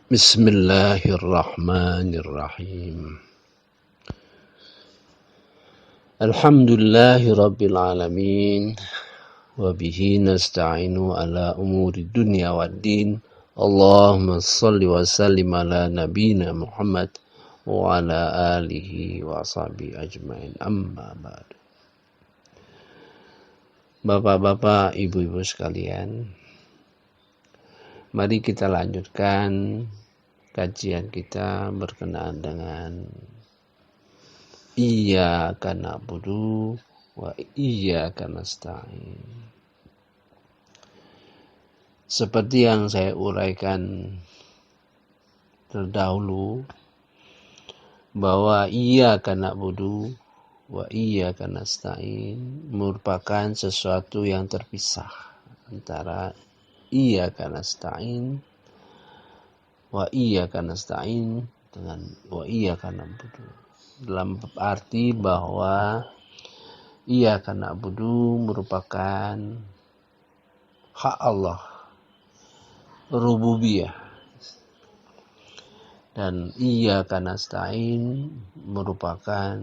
Bismillahirrahmanirrahim. Alhamdulillahi rabbil alamin. Wa bihi nasta'inu ala umuri dunya waddin. Allahumma salli wa sallim ala nabina Muhammad wa ala alihi wa sahbihi ajmain. Amma ba'd. Bapak-bapak, ibu-ibu sekalian, mari kita lanjutkan kajian kita berkenaan dengan Iyyaka na'budu wa iyyaka nasta'in. Seperti yang saya uraikan terdahulu, bahwa iyyaka na'budu wa iyyaka nasta'in merupakan sesuatu yang terpisah antara iyyaka nasta'in wa iyyaka nasta'in dengan wa iyyaka na'budu, dalam arti bahwa iyyaka na'budu merupakan hak Allah, rububiyah, dan iyyaka nasta'in merupakan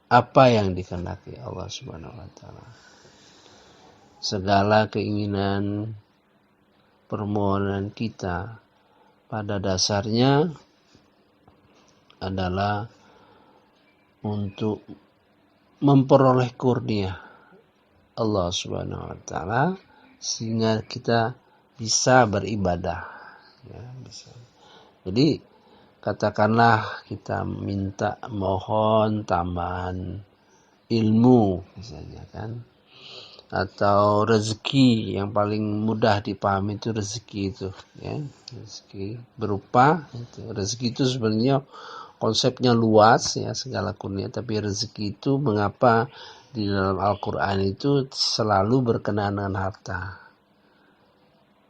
apa yang dikehendaki Allah Subhanahu wa taala. Segala keinginan, permohonan kita pada dasarnya adalah untuk memperoleh kurnia Allah Subhanahu wa taala sehingga kita bisa beribadah, ya, bisa. Jadi katakanlah kita minta mohon tambahan ilmu misalnya kan, atau rezeki. Yang paling mudah dipahami itu rezeki itu, ya, rezeki berupa itu. Rezeki itu sebenarnya konsepnya luas, ya, segala kurnia, tapi rezeki itu mengapa di dalam Al-Qur'an itu selalu berkenaan dengan harta.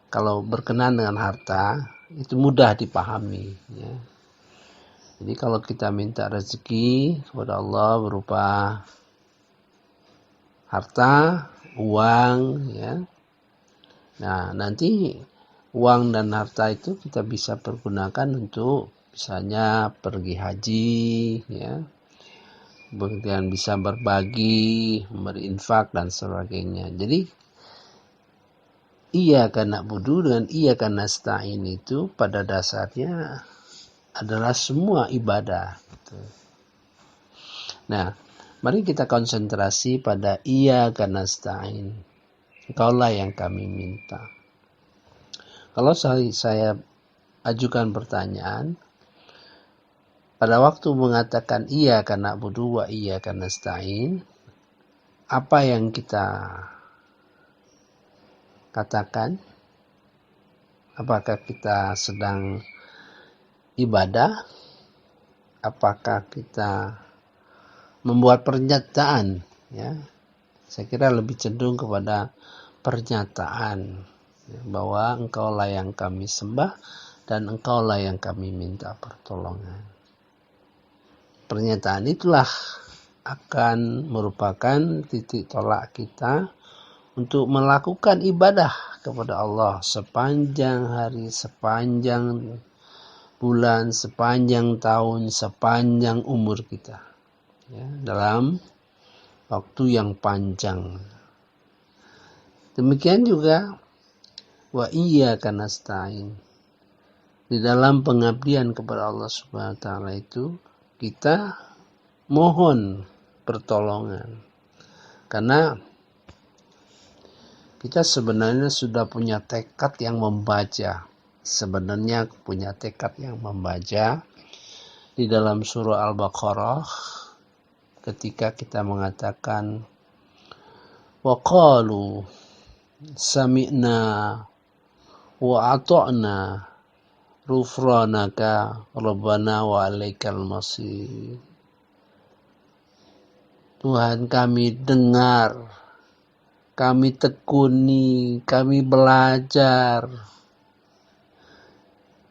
Kalau berkenaan dengan harta itu mudah dipahami, ya. Jadi kalau kita minta rezeki kepada Allah berupa harta, uang, ya. Nah, nanti uang dan harta itu kita bisa pergunakan untuk misalnya pergi haji, ya. Kemudian bisa berbagi, berinfak dan sebagainya. Jadi iyyaka na'budu dengan iyyaka nasta'in itu pada dasarnya adalah semua ibadah, gitu. Nah, mari kita konsentrasi pada iyyaka nasta'in. Engkaulah yang kami minta. Kalau saya ajukan pertanyaan, pada waktu mengatakan iyyaka na'budu wa iyyaka nasta'in, apa yang kita katakan? Apakah kita sedang ibadah? Apakah kita membuat pernyataan, ya? Saya kira lebih cenderung kepada pernyataan, ya, bahwa engkaulah yang kami sembah dan engkaulah yang kami minta pertolongan. Pernyataan itulah akan merupakan titik tolak kita untuk melakukan ibadah kepada Allah sepanjang hari, sepanjang bulan, sepanjang tahun, sepanjang umur kita, ya, dalam waktu yang panjang. Demikian juga wa iyyaka nasta'in. Di dalam pengabdian kepada Allah Subhanahu wa taala itu kita mohon pertolongan. Karena kita sebenarnya sudah punya tekad yang membaca. Sebenarnya punya tekad yang membaca di dalam surah Al-Baqarah ketika kita mengatakan wa qalu sami'na wa ata'na ghufranaka rabbana wa alaikal masir. Tuhan, kami dengar, kami tekuni, kami belajar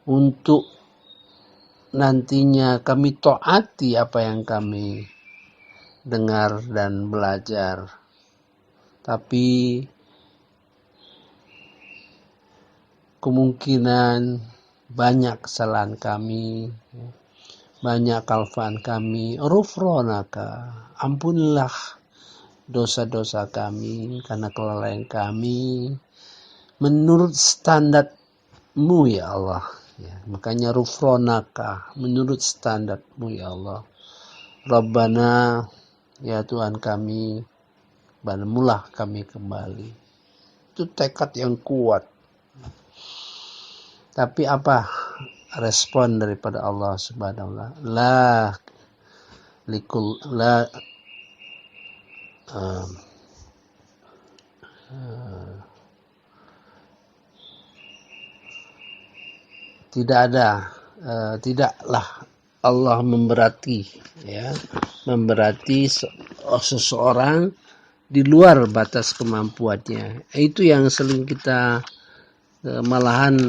untuk nantinya kami taati apa yang kami dengar dan belajar. Tapi kemungkinan banyak kesalahan kami, banyak kalfaan kami, ghufranaka, ampunilah dosa-dosa kami karena kelalaian kami menurut standarmu ya Allah. Ya, makanya ghufranaka, menurut standarmu ya Allah. Rabbana, ya Tuhan kami, padamulah kami kembali. Itu tekad yang kuat. Tapi apa respon daripada Allah Subhanahu wa taala? Tidaklah Allah memberati seseorang di luar batas kemampuannya. Itu yang sering kita malahan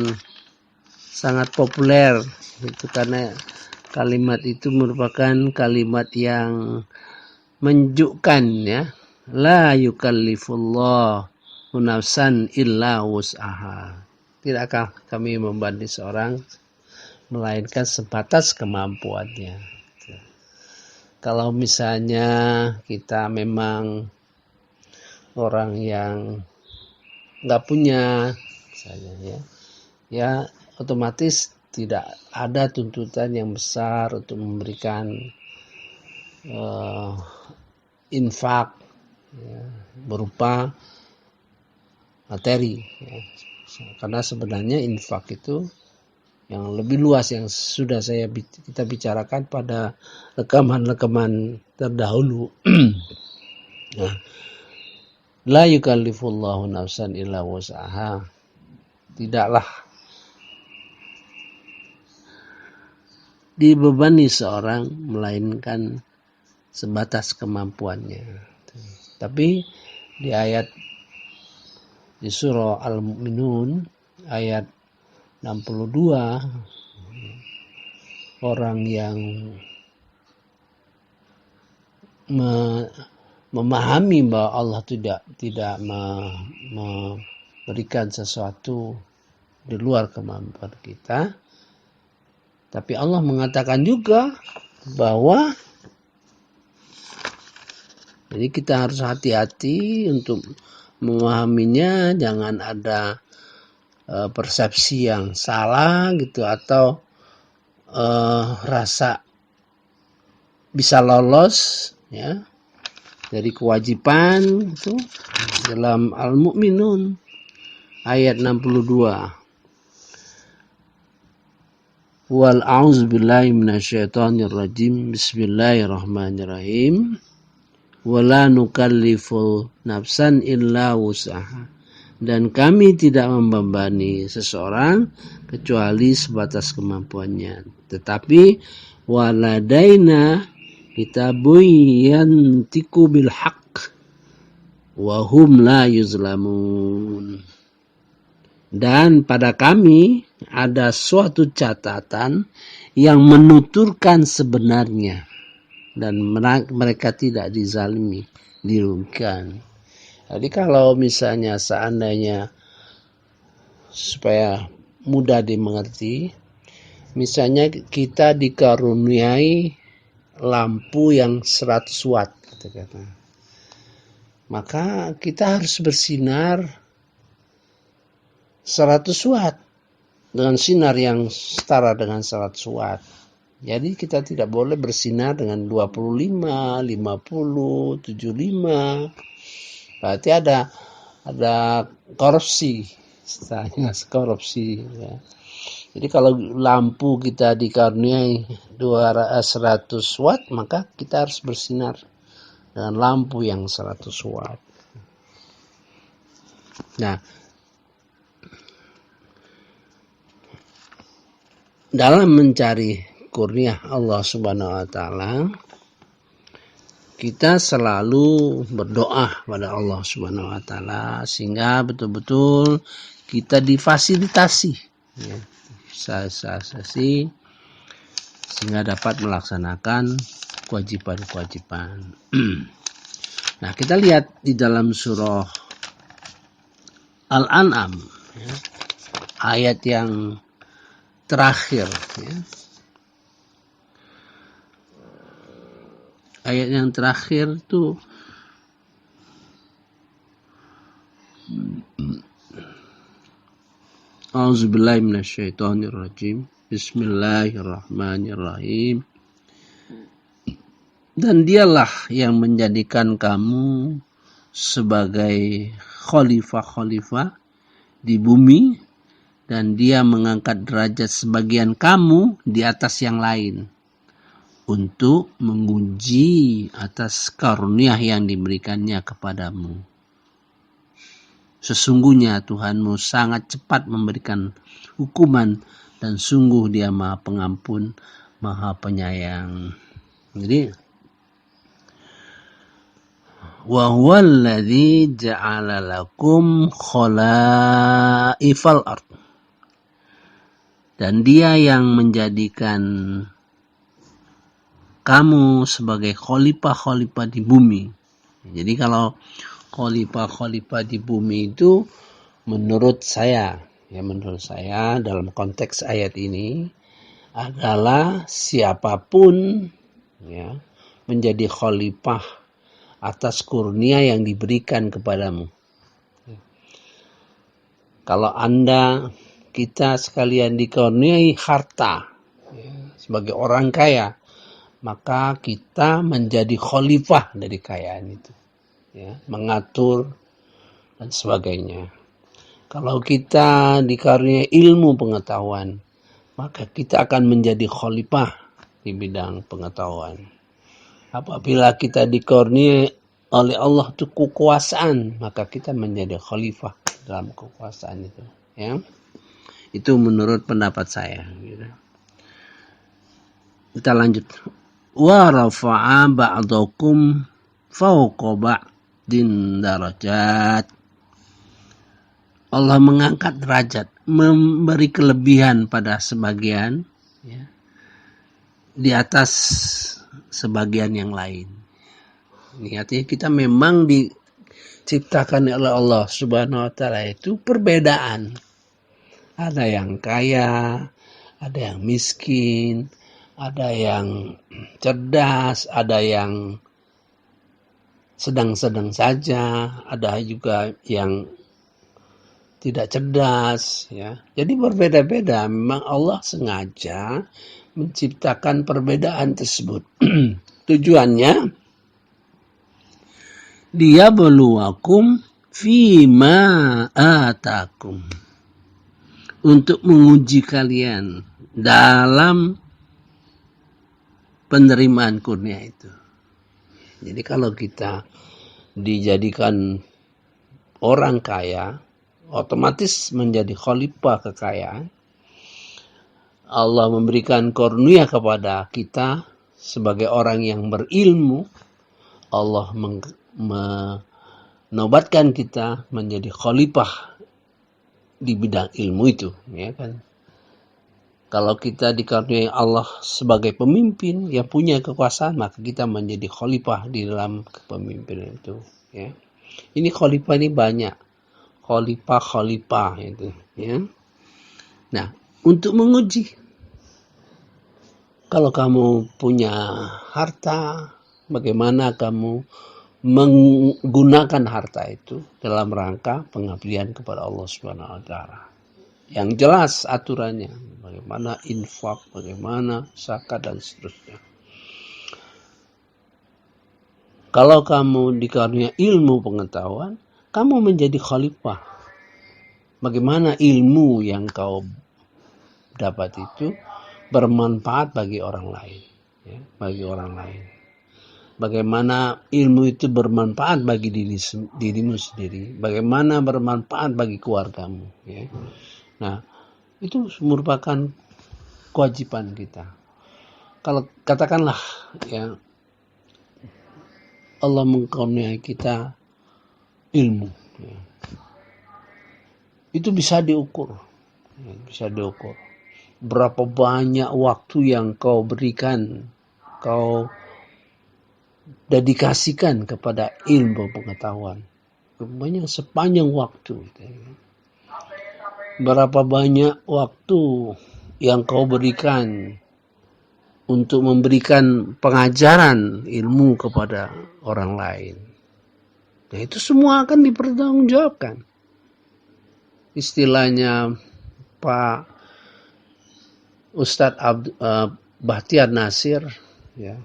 sangat populer itu, karena kalimat itu merupakan kalimat yang menunjukkan ya, la yukallifullahu nafsan illa wus'aha. Tidakkah kami membanding seorang melainkan sebatas kemampuannya. Kalau misalnya kita memang orang yang nggak punya misalnya ya otomatis tidak ada tuntutan yang besar untuk memberikan infak ya, berupa materi ya. Karena sebenarnya infak itu yang lebih luas yang sudah kita bicarakan pada rekaman-rekaman terdahulu. Nah, la yukallifullahu nafsan illa wus'aha. Tidaklah dibebani seorang melainkan sebatas kemampuannya. Tapi di surah Al-Mu'minun ayat 62, orang yang memahami bahwa Allah tidak memberikan sesuatu di luar kemampuan kita, tapi Allah mengatakan juga bahwa jadi kita harus hati-hati untuk memahaminya, jangan ada persepsi yang salah gitu, atau rasa bisa lolos ya dari kewajiban itu. Dalam Al-Mu'minun ayat 62, wal a'udzubillahi minasyaitonir rajim, bismillahirrahmanirrahim, wala nukallifu nafsan illa wus'aha, dan kami tidak membebani seseorang kecuali sebatas kemampuannya. Tetapi waladaina kitabun yantiqu bil haqq wa hum la yuzlamun. Dan pada kami ada suatu catatan yang menuturkan sebenarnya, dan mereka tidak dizalimi, dirugikan. Jadi kalau misalnya seandainya supaya mudah dimengerti, misalnya kita dikaruniai lampu yang 100 watt, maka kita harus bersinar 100 watt dengan sinar yang setara dengan 100 watt. Jadi kita tidak boleh bersinar dengan 25, 50, 75. Berarti ada korupsi, istilahnya korupsi ya. Jadi kalau lampu kita dikaruniai 100 watt, maka kita harus bersinar dengan lampu yang 100 watt. Nah, dalam mencari kurnia Allah Subhanahu wa taala, kita selalu berdoa pada Allah Subhanahu wa taala sehingga betul-betul kita difasilitasi ya, sehingga dapat melaksanakan kewajiban-kewajiban. Nah, kita lihat di dalam surah Al-An'am ya, ayat yang terakhir, ya. Ayat yang terakhir itu A'udzubillahi minasyaitonirrajim. Bismillahirrahmanirrahim. Dan dialah yang menjadikan kamu sebagai khalifah-khalifah di bumi, dan dia mengangkat derajat sebagian kamu di atas yang lain untuk menguji atas karunia yang diberikannya kepadamu. Sesungguhnya Tuhanmu sangat cepat memberikan hukuman, dan sungguh Dia Maha Pengampun, Maha Penyayang. Jadi, wa huwallazi ja'ala lakum khalaifal ard. Dan Dia yang menjadikan kamu sebagai khalifah-khalifah di bumi. Jadi kalau khalifah-khalifah di bumi itu menurut saya dalam konteks ayat ini adalah siapapun, ya, menjadi khalifah atas kurnia yang diberikan kepadamu. Kalau kita sekalian dikaruniai harta, ya, sebagai orang kaya, maka kita menjadi khalifah dari kekayaan itu, ya, mengatur dan sebagainya. Kalau kita dikaruniai ilmu pengetahuan, maka kita akan menjadi khalifah di bidang pengetahuan. Apabila kita dikaruniai oleh Allah itu kekuasaan, maka kita menjadi khalifah dalam kekuasaan itu, ya. Itu menurut pendapat saya, gitu. Kita lanjut. Wa rafa'a ba'dakum fawqa ba'din darajat. Allah mengangkat derajat, memberi kelebihan pada sebagian, ya, di atas sebagian yang lain. Ini artinya kita memang diciptakan oleh Allah Subhanahu wa Ta'ala itu perbedaan. Ada yang kaya, ada yang miskin, ada yang cerdas, ada yang sedang-sedang saja, ada juga yang tidak cerdas, ya. Jadi berbeda-beda. Memang Allah sengaja menciptakan perbedaan tersebut. Tujuannya Dia beluakum fima atakum, untuk menguji kalian dalam penerimaan kurnia itu. Jadi kalau kita dijadikan orang kaya, otomatis menjadi khalifah kekayaan. Allah memberikan karunia kepada kita sebagai orang yang berilmu. Allah menobatkan kita menjadi khalifah di bidang ilmu itu, ya kan? Kalau kita dikaruniai Allah sebagai pemimpin yang punya kekuasaan, maka kita menjadi khalifah di dalam kepemimpinan itu, ya. Ini khalifah ini banyak, khalifah itu, ya. Nah, untuk menguji, kalau kamu punya harta, bagaimana kamu menggunakan harta itu dalam rangka pengabdian kepada Allah Subhanahu wa Ta'ala. Yang jelas aturannya, bagaimana infak, bagaimana zakat, dan seterusnya. Kalau kamu dikaruniai ilmu pengetahuan, kamu menjadi khalifah. Bagaimana ilmu yang kau dapat itu bermanfaat bagi orang lain, ya, bagi orang lain. Bagaimana ilmu itu bermanfaat bagi dirimu sendiri, bagaimana bermanfaat bagi keluargamu, ya. Nah, itu merupakan kewajiban kita. Kalau katakanlah, ya, Allah mengkaruniai kita ilmu, ya, itu bisa diukur, ya, bisa diukur. Berapa banyak waktu yang kau berikan, kau dedikasikan kepada ilmu pengetahuan. Banyak sepanjang waktu. Berapa banyak waktu yang kau berikan untuk memberikan pengajaran ilmu kepada orang lain. Nah, itu semua akan dipertanggungjawabkan. Istilahnya Pak Ustadz Bahtiar Nasir, ya,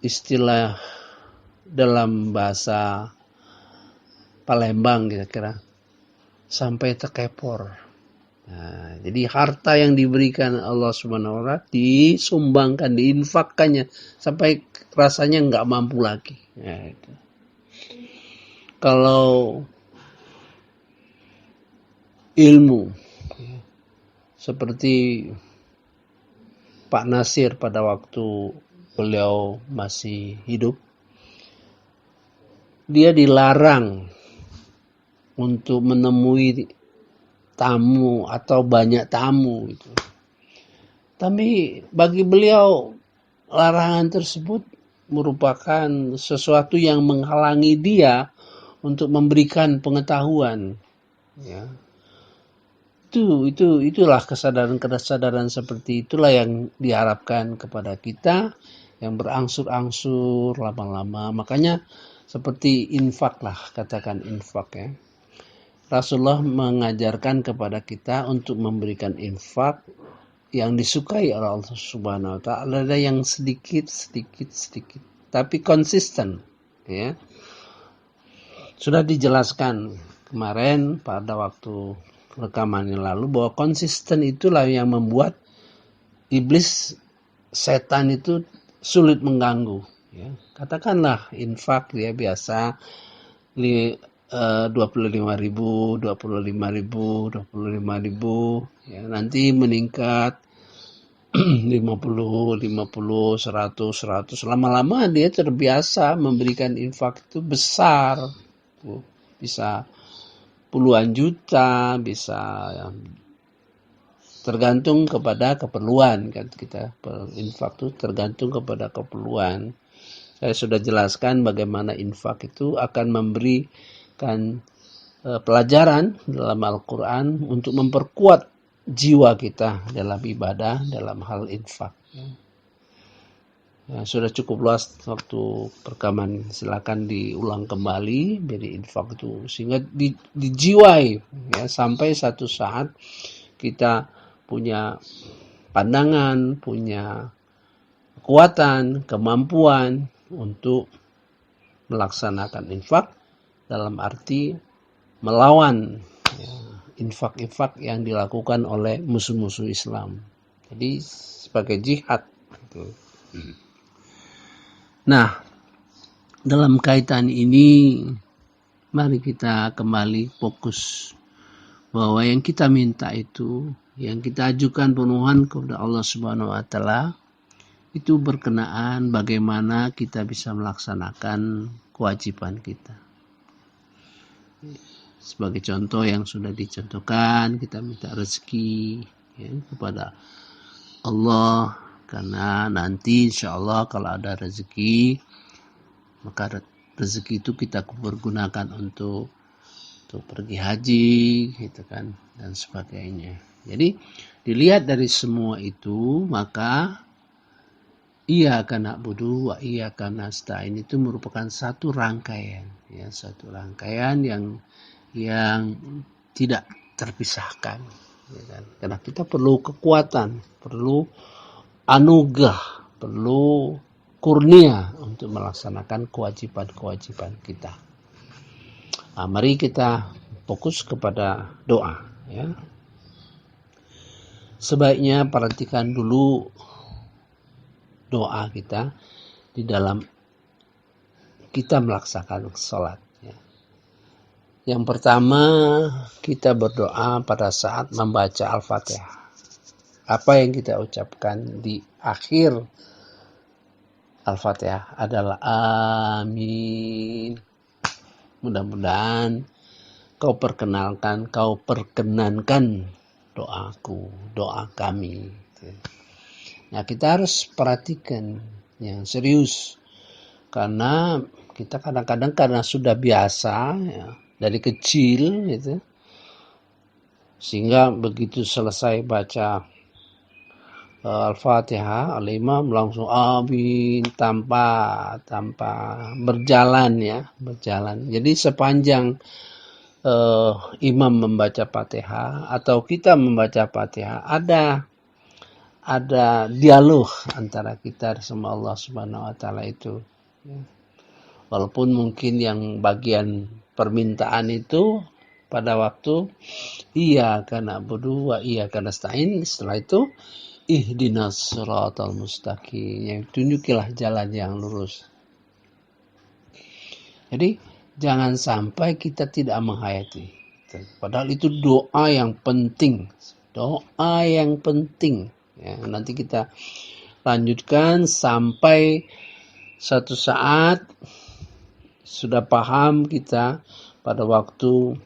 istilah dalam bahasa Palembang kira-kira, sampai terkepor. Nah, jadi harta yang diberikan Allah Subhanahu wa Ta'ala disumbangkan, diinfakkannya sampai rasanya nggak mampu lagi. Nah, itu. Kalau ilmu, seperti Pak Nasir pada waktu beliau masih hidup, dia dilarang untuk menemui tamu atau banyak tamu gitu. Tapi bagi beliau larangan tersebut merupakan sesuatu yang menghalangi dia untuk memberikan pengetahuan, ya. Itulah kesadaran seperti itulah yang diharapkan kepada kita, yang berangsur-angsur lama-lama. Makanya seperti infak lah, katakan infak, ya. Rasulullah mengajarkan kepada kita untuk memberikan infak yang disukai oleh Allah Subhanahu wa Ta'ala. Ada yang sedikit, tapi konsisten, ya. Sudah dijelaskan kemarin pada waktu rekaman yang lalu bahwa konsisten itulah yang membuat iblis, setan itu sulit mengganggu, ya. Katakanlah infak dia biasa 25.000, ya, nanti meningkat 50, 100, lama-lama dia terbiasa memberikan infak itu besar, bisa puluhan juta, bisa, ya, tergantung kepada keperluan, kan kita infak itu tergantung kepada keperluan. Saya sudah jelaskan bagaimana infak itu akan memberikan pelajaran dalam Al-Quran untuk memperkuat jiwa kita dalam ibadah, dalam hal infak. Ya, sudah cukup luas waktu perekaman, silakan diulang kembali dari infak itu sehingga dijiwai, ya, sampai satu saat kita punya pandangan, punya kekuatan, kemampuan untuk melaksanakan infak dalam arti melawan, ya, infak-infak yang dilakukan oleh musuh-musuh Islam. Jadi sebagai jihad gitu. Nah, dalam kaitan ini mari kita kembali fokus bahwa yang kita minta itu, yang kita ajukan pemohonan kepada Allah Subhanahu wa Ta'ala itu berkenaan bagaimana kita bisa melaksanakan kewajiban kita. Sebagai contoh yang sudah dicontohkan, kita minta rezeki, ya, kepada Allah, karena nanti insya Allah kalau ada rezeki, maka rezeki itu kita pergunakan untuk pergi haji, gitu kan, dan sebagainya. Jadi dilihat dari semua itu, maka iyyaka na'budu wa iyyaka nasta'in itu merupakan satu rangkaian, ya, satu rangkaian yang tidak terpisahkan, ya kan? Karena kita perlu kekuatan, perlu anugerah, perlu kurnia untuk melaksanakan kewajiban-kewajiban kita. Nah, mari kita fokus kepada doa, ya. Sebaiknya perhatikan dulu doa kita di dalam kita melaksanakan sholat, ya. Yang pertama, kita berdoa pada saat membaca Al-Fatihah. Apa yang kita ucapkan di akhir Al-Fatihah adalah amin. Mudah-mudahan kau perkenankan doaku, doa kami. Nah, kita harus perhatikan yang serius, karena kita kadang-kadang karena sudah biasa, ya, dari kecil gitu, Sehingga begitu selesai baca Al-Fatihah, al-imam langsung amin tanpa berjalan ya, berjalan. Jadi sepanjang imam membaca Fatihah atau kita membaca Fatihah, ada dialog antara kita sama Allah Subhanahu wa taala itu. Walaupun mungkin yang bagian permintaan itu pada waktu iyyaka na'budu wa iyyaka nasta'in, setelah itu ihdinas siratal mustaqim, yang tunjukilah jalan yang lurus. Jadi jangan sampai kita tidak menghayati. Padahal itu doa yang penting. Doa yang penting. Ya, nanti kita lanjutkan sampai satu saat sudah paham kita pada waktu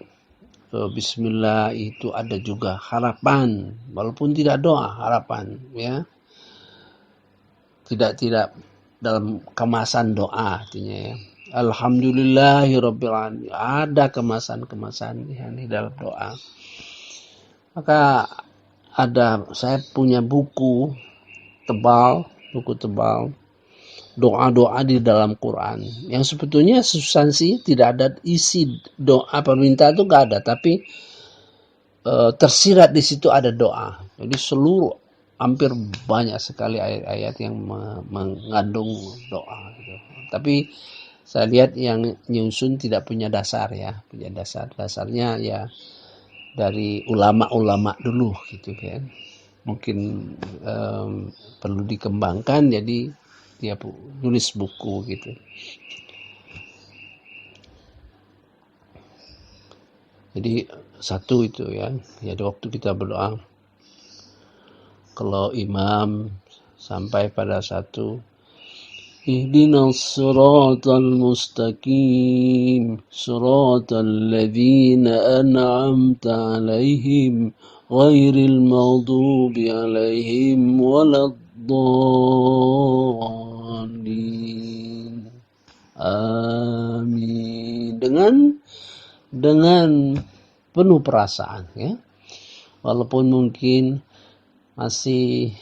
Bismillah itu ada juga harapan, walaupun tidak doa, harapan ya. Tidak dalam kemasan doa artinya ya. Alhamdulillahirabbil alamin. Ada kemasan-kemasan yang di dalam doa. Maka saya punya buku tebal doa-doa di dalam Quran yang sebetulnya substansi tidak ada, isi doa permintaan itu nggak ada, tapi tersirat di situ ada doa. Jadi hampir banyak sekali ayat-ayat yang mengandung doa gitu. Tapi saya lihat yang nyusun tidak punya dasar ya, punya dasarnya ya dari ulama-ulama dulu gitu kan. Mungkin perlu dikembangkan, jadi dia nulis buku gitu. Jadi satu itu ya. Jadi waktu kita berdoa, kalau imam sampai pada satu, ihdinas siratal mustaqim siratal ladzina an'amta 'alaihim ghairil maghdubi 'alaihim waladdallin. Amin. Dengan penuh perasaan ya. Walaupun mungkin masih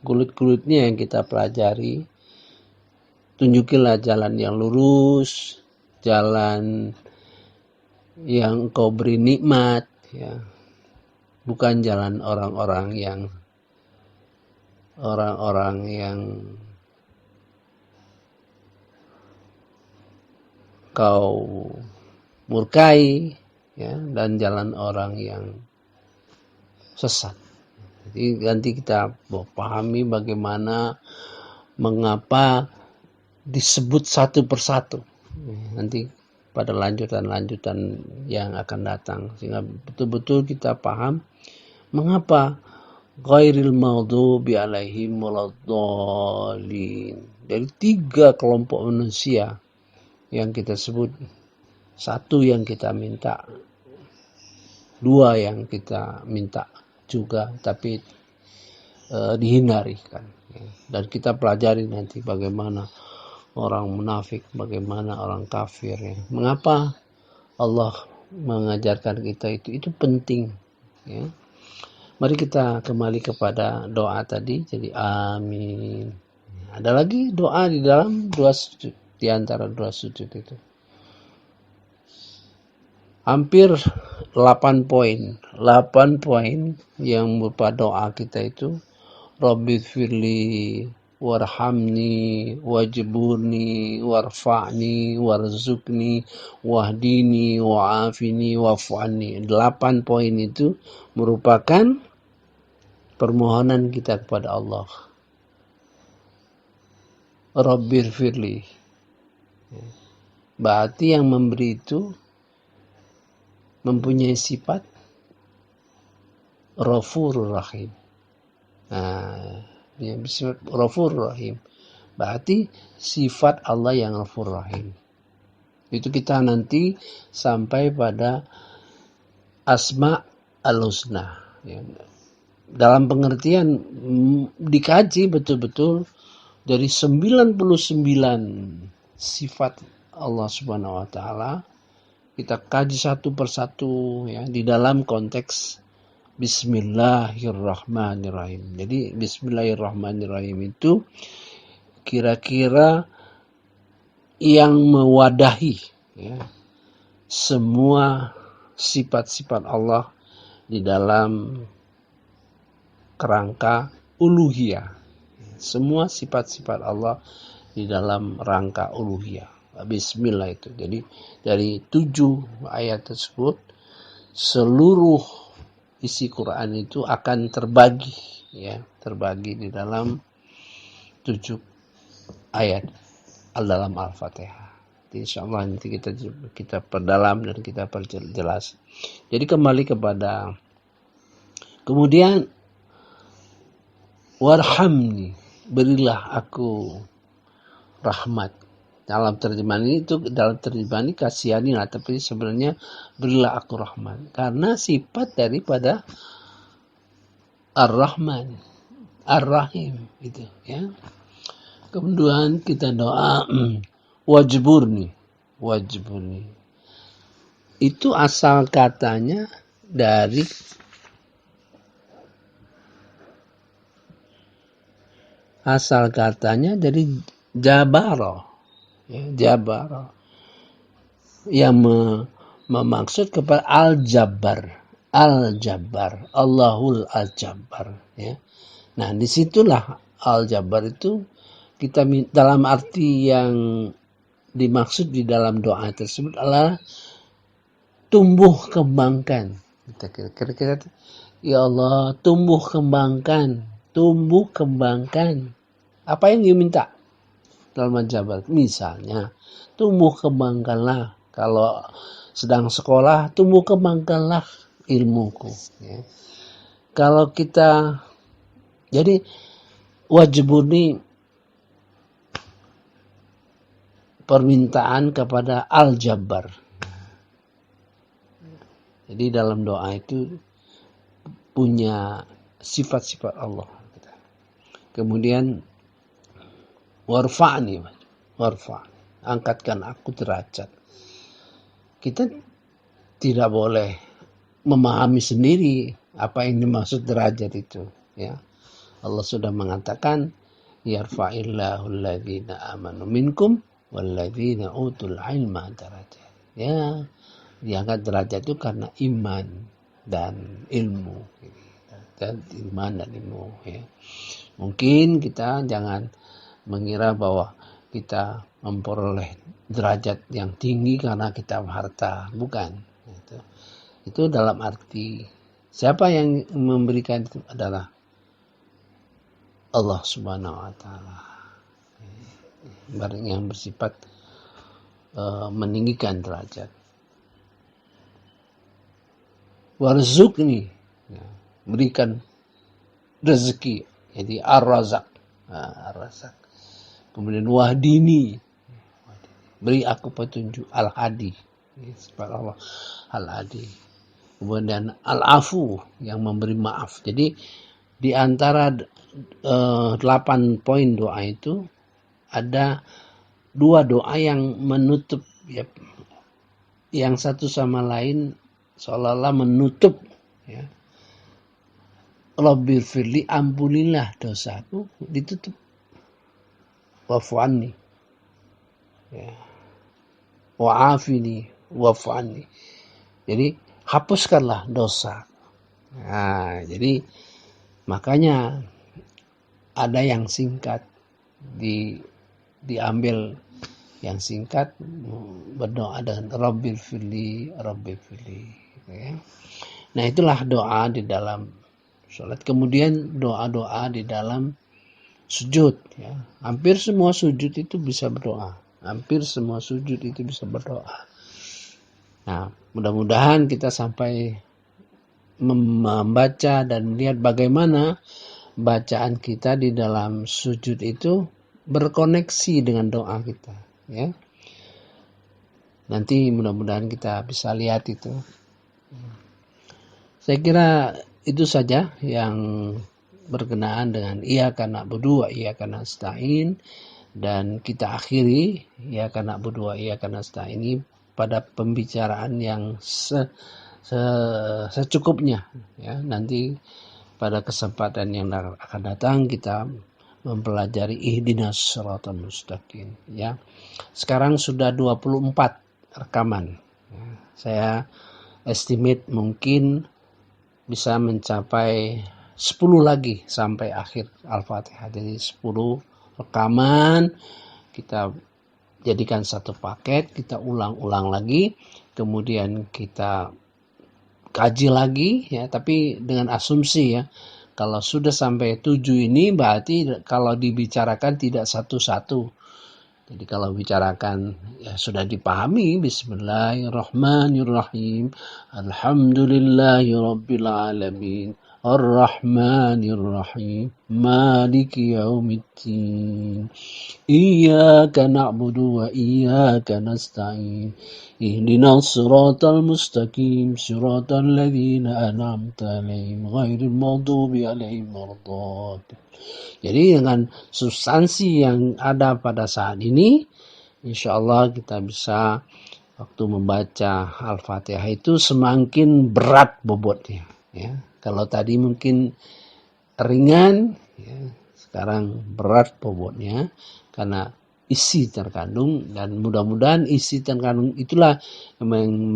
kulit-kulitnya yang kita pelajari, tunjukilah jalan yang lurus, jalan yang Engkau beri nikmat ya. Bukan jalan orang-orang yang Kau murkai ya, dan jalan orang yang sesat. Jadi nanti kita pahami bagaimana, mengapa disebut satu persatu. Nanti pada lanjutan yang akan datang, sehingga betul-betul kita paham mengapa ghairil maghdubi 'alaihim waladdallin. Dari 3 kelompok manusia yang kita sebut, 1 yang kita minta, 2 yang kita minta juga tapi dihindari kan. Dan kita pelajari nanti bagaimana orang munafik, bagaimana orang kafir ya. Mengapa Allah mengajarkan kita itu penting ya. Mari kita kembali kepada doa tadi. Jadi amin. Ada lagi doa di dalam 2 sujud, di antara 2 sujud itu. Hampir 8 poin yang berupa doa kita itu. Rabbighfirli warhamni wajburni warfa'ni warzuqni wahdini wa'afini wa'fu'anni. 8 poin itu merupakan permohonan kita kepada Allah. Rabbighfirli, berarti yang memberi itu mempunyai sifat Ghafurur Rahim. Nah, sifat Ghafurur Rahim berarti sifat Allah yang Ghafurur Rahim. Itu kita nanti sampai pada Asma al-Husna ya. Dalam pengertian dikaji betul-betul dari 99 sifat Allah Subhanahu wa taala, kita kaji satu persatu ya, di dalam konteks Bismillahirrahmanirrahim. Jadi Bismillahirrahmanirrahim itu kira-kira yang mewadahi ya, semua sifat-sifat Allah di dalam kerangka uluhiyah. Semua sifat-sifat Allah di dalam rangka uluhiyah. Bismillah itu. Jadi dari 7 ayat tersebut seluruh isi Quran itu akan terbagi ya, terbagi di dalam 7 ayat dalam Al-Fatihah. Insyaallah nanti kita perdalam dan kita perjelas. Jadi kembali kepada kemudian warhamni, berilah aku rahmat. Dalam terjemahan ini kasihanilah, tapi sebenarnya berilah aku rahmat karena sifat daripada Ar-Rahman, Ar-Rahim gitu ya. Kemudian kita doa wajburni. Itu asal katanya dari jabaro. Ya, jabaro. Yang memaksud kepada al-jabbar, Allahul al-jabbar ya. Nah, disitulah al-jabbar itu kita dalam arti yang dimaksud di dalam doa tersebut adalah tumbuh kembangkan. Kira-kira ya Allah, tumbuh kembangkan. Apa yang diminta dalam al-jabbar? Misalnya, tumbuh kembangkanlah kalau sedang sekolah, tumbuh kembangkanlah ilmuku ya. Kalau kita jadi wajibuni permintaan kepada Al-Jabbar. Jadi dalam doa itu punya sifat-sifat Allah. Kemudian warfa'ni, angkatkan aku derajat. Kita tidak boleh memahami sendiri apa yang dimaksud derajat itu ya. Allah sudah mengatakan yarfa'illahu alladhina amanu minkum walladzina utul ilma darajat. Ya, diangkat derajat itu karena iman dan ilmu. Dan iman dan ilmu ya. Mungkin kita jangan mengira bahwa kita memperoleh derajat yang tinggi karena kita harta, bukan. Itu dalam arti siapa yang memberikan itu adalah Allah Subhanahu wa taala. Yang bersifat meninggikan derajat. Warzuqni, ya, berikan rezeki, jadi ar-razaq. Ar-razaq. Kemudian wahdini, beri aku petunjuk, al-hadi, sifat Allah al-hadi. Kemudian al-afu, yang memberi maaf. Jadi di antara 8 poin doa itu ada 2 doa yang menutup ya, yang satu sama lain seolah-olah menutup ya. Rabbirfirli, ampunilah dosaku, ditutup. Wa'fu anni ya. Wa'afini wa'fu anni. Jadi hapuskanlah dosa. Nah, jadi makanya ada yang singkat diambil yang singkat, berdoa dengan Rabbirfirli ya. Nah, itulah doa di dalam sholat. Kemudian doa-doa di dalam sujud ya. Hampir semua sujud itu bisa berdoa. Nah, mudah-mudahan kita sampai membaca dan melihat bagaimana bacaan kita di dalam sujud itu berkoneksi dengan doa kita ya. Nanti mudah-mudahan kita bisa lihat itu. Saya kira itu saja yang berkenaan dengan iyyaka na'budu wa iyyaka nasta'in, dan kita akhiri iyyaka na'budu wa iyyaka nasta'in ini pada pembicaraan yang secukupnya ya. Nanti pada kesempatan yang akan datang kita mempelajari ihdinas shiratal mustaqim ya. Sekarang sudah 24 rekaman ya. Saya estimate mungkin bisa mencapai 10 lagi sampai akhir Al-Fatihah. Jadi 10 rekaman kita jadikan satu paket, kita ulang-ulang lagi, kemudian kita kaji lagi ya, tapi dengan asumsi ya. Kalau sudah sampai 7 ini berarti kalau dibicarakan tidak satu-satu. Jadi kalau bicarakan ya sudah dipahami, bismillahirrahmanirrahim, alhamdulillahirabbil alamin, arrahmanirrahim, maliki yaumiddin, iyyaka na'budu wa iyyaka nasta'in, ihdinas siratal mustaqim, siratal ladzina an'amta 'alaihim ghairil maghdubi 'alaihim waladdallin. Jadi dengan substansi yang ada pada saat ini, insya Allah kita bisa waktu membaca Al-Fatihah itu semakin berat bobotnya. Ya. Kalau tadi mungkin ringan, ya, sekarang berat bobotnya karena isi terkandung, dan mudah-mudahan isi terkandung itulah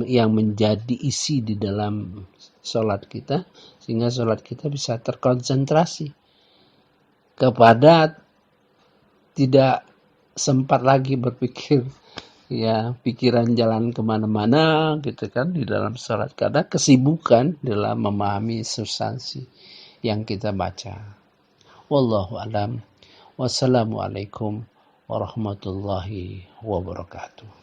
yang menjadi isi di dalam sholat kita, sehingga sholat kita bisa terkonsentrasi kepada tidak sempat lagi berpikir ya, pikiran jalan kemana-mana gitu kan di dalam sholat, karena kesibukan dalam memahami substansi yang kita baca. Wallahu alam. Wassalamualaikum warahmatullahi wabarakatuh.